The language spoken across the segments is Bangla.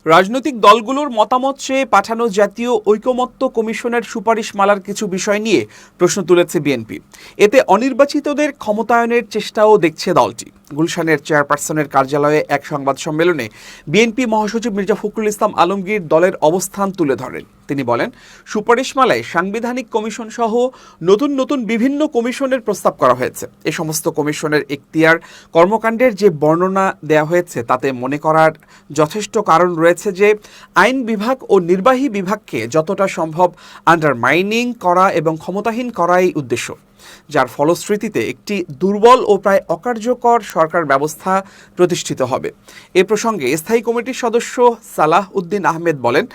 রাজনৈতিক দলগুলোর মতামত চেয়ে পাঠানো জাতীয় ঐকমত্য কমিশনের সুপারিশমালার কিছু বিষয় নিয়ে প্রশ্ন তুলেছে বিএনপি। এতে অনির্বাচিতদের ক্ষমতায়নের চেষ্টাও দেখছে দলটি। গুলশানের চেয়ারপারসনের কার্যালয়ে এক সংবাদ সম্মেলনে বিএনপি মহাসচিব মির্জা ফখরুল ইসলাম আলমগীর দলের অবস্থান তুলে ধরেন। তিনি বলেন, সুপারিশমালায় সাংবিধানিক কমিশন সহ নতুন নতুন বিভিন্ন কমিশনের প্রস্তাব করা হয়েছে। এ সমস্ত কমিশনের এখতিয়ার, কর্মকাণ্ডের যে বর্ণনা দেওয়া হয়েছে তাতে মনে করার যথেষ্ট কারণ রয়েছে যে আইন বিভাগ ও নির্বাহী বিভাগকে যতটা সম্ভব আন্ডারমাইনিং করা এবং ক্ষমতাহীন করাই উদ্দেশ্য, যার ফলশ্রুতিতে একটি দুর্বল ও প্রায় অকার্যকর সরকার ব্যবস্থা প্রতিষ্ঠিত হবে। এ প্রসঙ্গে স্থায়ী কমিটির সদস্য সালাহ উদ্দিন আহমেদ বলেন,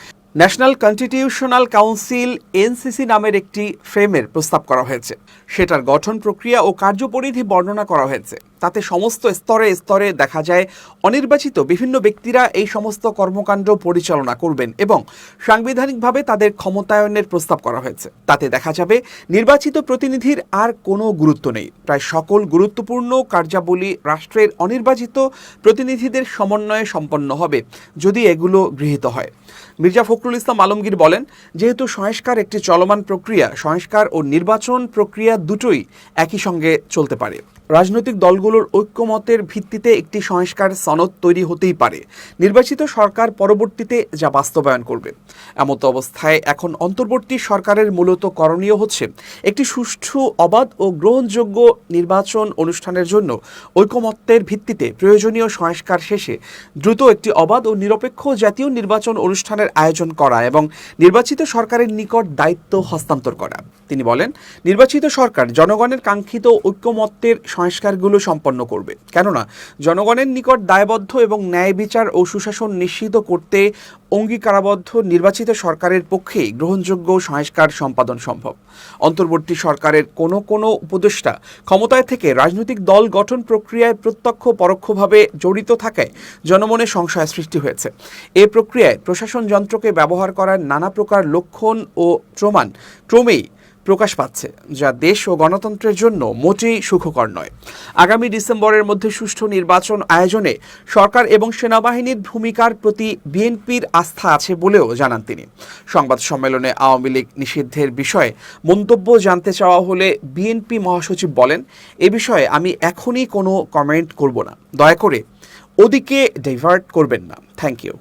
ন্যাশনাল কনস্টিটিউশনাল কাউন্সিল এনসিসি নামের একটি ফ্রেমের প্রস্তাব করা হয়েছে। সেটার গঠন প্রক্রিয়া ও কার্যপরিধি বর্ণনা করা হয়েছে। তাতে সমস্ত স্তরে স্তরে দেখা যায় অনির্বাচিত বিভিন্ন ব্যক্তিরা এই সমস্ত কর্মকাণ্ড পরিচালনা করবেন এবং সাংবিধানিকভাবে তাদের ক্ষমতায়নের প্রস্তাব করা হয়েছে। তাতে দেখা যাবে নির্বাচিত প্রতিনিধির আর কোনো গুরুত্ব নেই। প্রায় সকল গুরুত্বপূর্ণ কার্যাবলী রাষ্ট্রের অনির্বাচিত প্রতিনিধিদের সমন্বয়ে সম্পন্ন হবে যদি এগুলো গৃহীত হয়। মির্জা ফখরুল ইসলাম আলমগীর বলেন, যেহেতু সংস্কার একটি চলমান প্রক্রিয়া, সংস্কার ও নির্বাচন প্রক্রিয়া দুটোই একই সঙ্গে চলতে পারে। রাজনৈতিক দলগুলোর ঐক্যমতের ভিত্তিতে একটি সংস্কার সনদ তৈরি হতেই পারে, নির্বাচিত সরকার পরবর্তীতে যা বাস্তবায়ন করবে। এমত অবস্থায় এখন অন্তর্বর্তী সরকারের মূলত করণীয় হচ্ছে একটি সুষ্ঠু, অবাধ ও গ্রহণযোগ্য নির্বাচন অনুষ্ঠানের জন্য ঐকমত্যের ভিত্তিতে প্রয়োজনীয় সংস্কার শেষে দ্রুত একটি অবাধ ও নিরপেক্ষ জাতীয় নির্বাচন অনুষ্ঠানের আয়োজন করা এবং নির্বাচিত সরকারের নিকট দায়িত্ব হস্তান্তর করা। তিনি বলেন, নির্বাচিত সরকার জনগণের কাঙ্ক্ষিত ঐক্যমত্যের সংস্কারগুলো সম্পন্ন করবে, কেননা জনগণের নিকট দায়বদ্ধ এবং ন্যায় বিচার ও সুশাসন নিশ্চিত করতে অঙ্গীকারাবদ্ধ নির্বাচিত সরকারের পক্ষেই গ্রহণযোগ্য সংস্কার সম্পাদন সম্ভব। অন্তর্বর্তী সরকারের কোনো উপদেষ্টা ক্ষমতায় থেকে রাজনৈতিক দল গঠন প্রক্রিয়ায় প্রত্যক্ষ পরোক্ষভাবে জড়িত থাকায় জনমনে সংশয় সৃষ্টি হয়েছে। এ প্রক্রিয়ায় প্রশাসন যন্ত্রকে ব্যবহার করার নানা প্রকার লক্ষণ ও প্রমাণ ক্রমেই প্রকাশ পাচ্ছে, যা দেশ ও গণতন্ত্রের জন্য মোটেই সুখকর নয়। আগামী ডিসেম্বরের মধ্যে সুষ্ঠু নির্বাচন আয়োজনে সরকার এবং সেনাবাহিনীর ভূমিকার প্রতি বিএনপির আস্থা আছে বলেও জানান তিনি। সংবাদ সম্মেলনে আওয়ামী লীগ নিষিদ্ধের বিষয়ে মন্তব্য জানতে চাওয়া হলে বিএনপি মহাসচিব বলেন, এ বিষয়ে আমি এখনই কোনো কমেন্ট করব না। দয়া করে ওদিকে ডাইভার্ট করবেন না। Thank you.